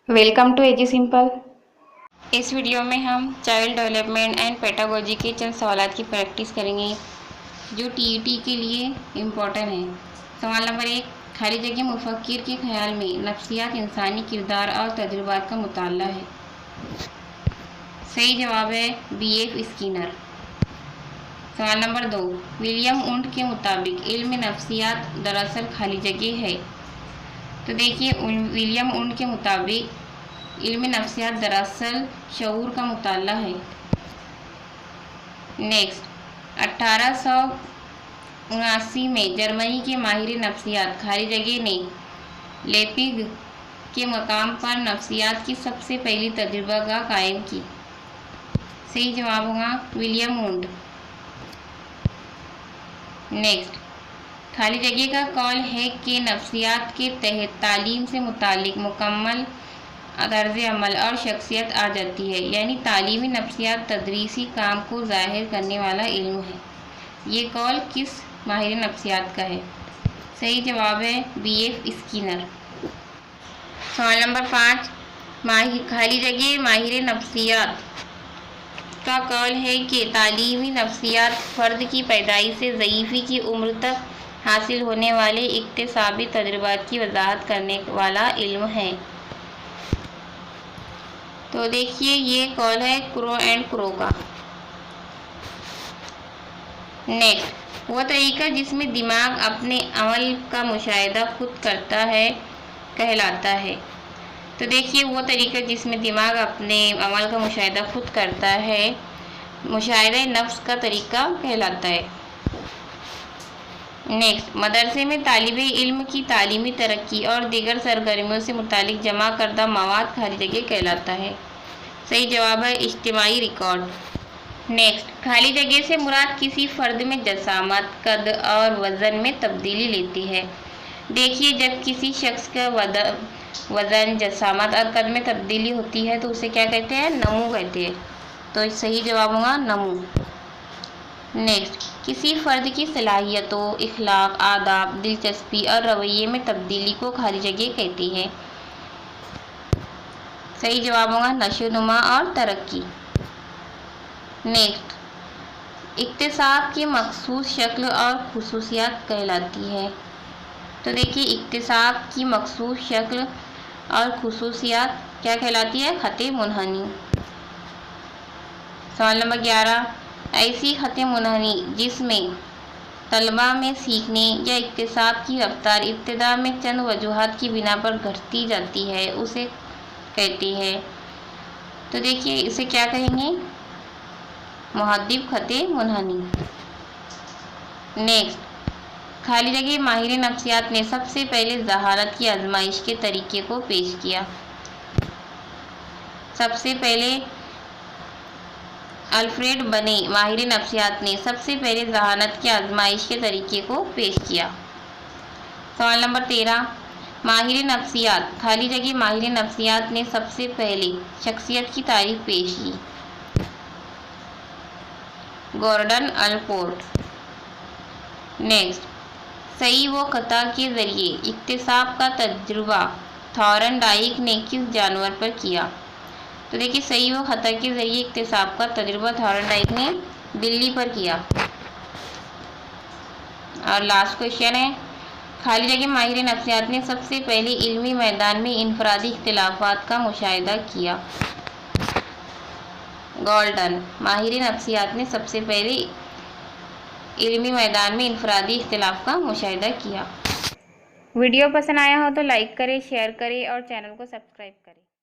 Welcome to AG simple. इस video में हम चाइल्ड डेवलपमेंट एंड पेडागोजी के चंद सवालात की प्रैक्टिस करेंगे जो टीईटी के लिए इम्पोर्टेंट है। सवाल नंबर 1, खाली जगह मुफक्किर के ख्याल में नफ्सियात इंसानी किरदार और तजुर्बात का मुताला है। सही जवाब है BF स्किनर। सवाल नंबर 2, विलियम वुंड के मुताबिक इल्म नफ्सियात दरअसल खाली जगह है। तो देखिए, विलियम वुंड के मुताबिक इल्म नफ्सियात दरअसल शऊर का मुताला है। नेक्स्ट, 1879 में जर्मनी के माहिर नफ्सियात खाली जगह ने लेपिग के मकाम पर नफ्सियात की सबसे पहली तजुर्बागाह कायम की। सही जवाब होगा विलियम वुंड। नेक्स्ट, खाली जगह का कौल है कि नफ्सियात के तहत तालीम से मुतालिक मुकम्मल तर्ज़ अमल और शख्सियत आ जाती है, यानी तालीमी नफ्सियात तदरीसी काम को ज़ाहिर करने वाला इल्म है। ये कौल किस माहिर नफ्सियात का है? सही जवाब है BF स्किनर। सवाल नंबर 5, खाली जगह माहिर नफ्सियात का कौल है कि तालीमी नफ्सियात फ़र्द की पैदाइश से ज़ईफ़ी की उम्र तक हासिल होने वाले इक्तिसाबी तजुर्बात की वजाहत करने वाला इल्म है। तो देखिए, ये कौल है क्रो एंड क्रो का। नेक्स्ट, वो तरीका जिसमें दिमाग अपने अमल का मुशाहिदा खुद करता है कहलाता है। तो देखिए, वो तरीका जिसमें दिमाग अपने अमल का मुशाहिदा खुद करता है मुशाहिदा नफ्स का तरीका कहलाता है। नेक्स्ट, मदरसे में तालिबे इल्म की तालीमी तरक्की और दीगर सरगर्मियों से मुतालिक जमा करदा मवाद खाली जगह कहलाता है। सही जवाब है इज्तिमाई रिकॉर्ड। नेक्स्ट, खाली जगह से मुराद किसी फ़र्द में जसामत, कद और वज़न में तब्दीली लेती है। देखिए, जब किसी शख्स का वज़न, जसामत और कद में तब्दीली होती है तो उसे क्या कहते हैं? नमू कहते हैं। तो सही जवाब होगा नमू। नेक्स्ट, किसी फ़र्द की सलाहियतों, इखलाक, आदाब, दिलचस्पी और रवैये में तब्दीली को खाली जगह कहती है। सही जवाब होगा नशोनुमा और तरक्की। नेक्स्ट, इक्तिसाब की मखसूस शक्ल और खुसूसियात कहलाती है। तो देखिए, इक्तिसाब की मखसूस शक्ल और खुसूसियात क्या कहलाती है? ख़ते मुनहनी। सवाल नंबर 11, ऐसी ख़ते मुनहनी जिसमें तलबा में सीखने या इक्तिसाब की रफ्तार इब्तिदा में चंद वजूहात की बिना पर घटती जाती है उसे कहती है। तो देखिए, इसे क्या कहेंगे? मुहद्दिब ख़ते मुनहनी। नेक्स्ट, खाली जगह माहिर नफ्सियात ने सबसे पहले ज़हारत की आजमाइश के तरीके को पेश किया। सबसे पहले अल्फ्रेड बने माहिर नफ्सियात ने सबसे पहले ज़हानत की आजमाइश के तरीके को पेश किया। सवाल नंबर 13, माहिर नफ्सियात खाली जगह माहिर नफ्सियात ने सबसे पहले शख्सियत की तारीफ पेश की। गॉर्डन अलपोर्ट। नेक्स्ट, सही व ख़ता के ज़रिए इक्तिसाब का तजुर्बा थॉर्नडाइक ने किस जानवर पर किया? तो देखिए, सही व ख़ता के ज़रिए इक्तिसाब का तजुर्बा थॉर्नडाइक ने बिल्ली पर किया। और लास्ट क्वेश्चन है, खाली जगह माहिर नफ्सियात ने सबसे पहले इल्मी मैदान में इनफरादी इख्तिलाफात का मुशाहिदा किया। गॉर्डन। माहिर नफ्सियात ने सबसे पहले इल्मी मैदान में इनफरादी इख्तिलाफ का मुशाहिदा किया। वीडियो पसंद आया हो तो लाइक करें, शेयर करें और चैनल को सब्सक्राइब करें।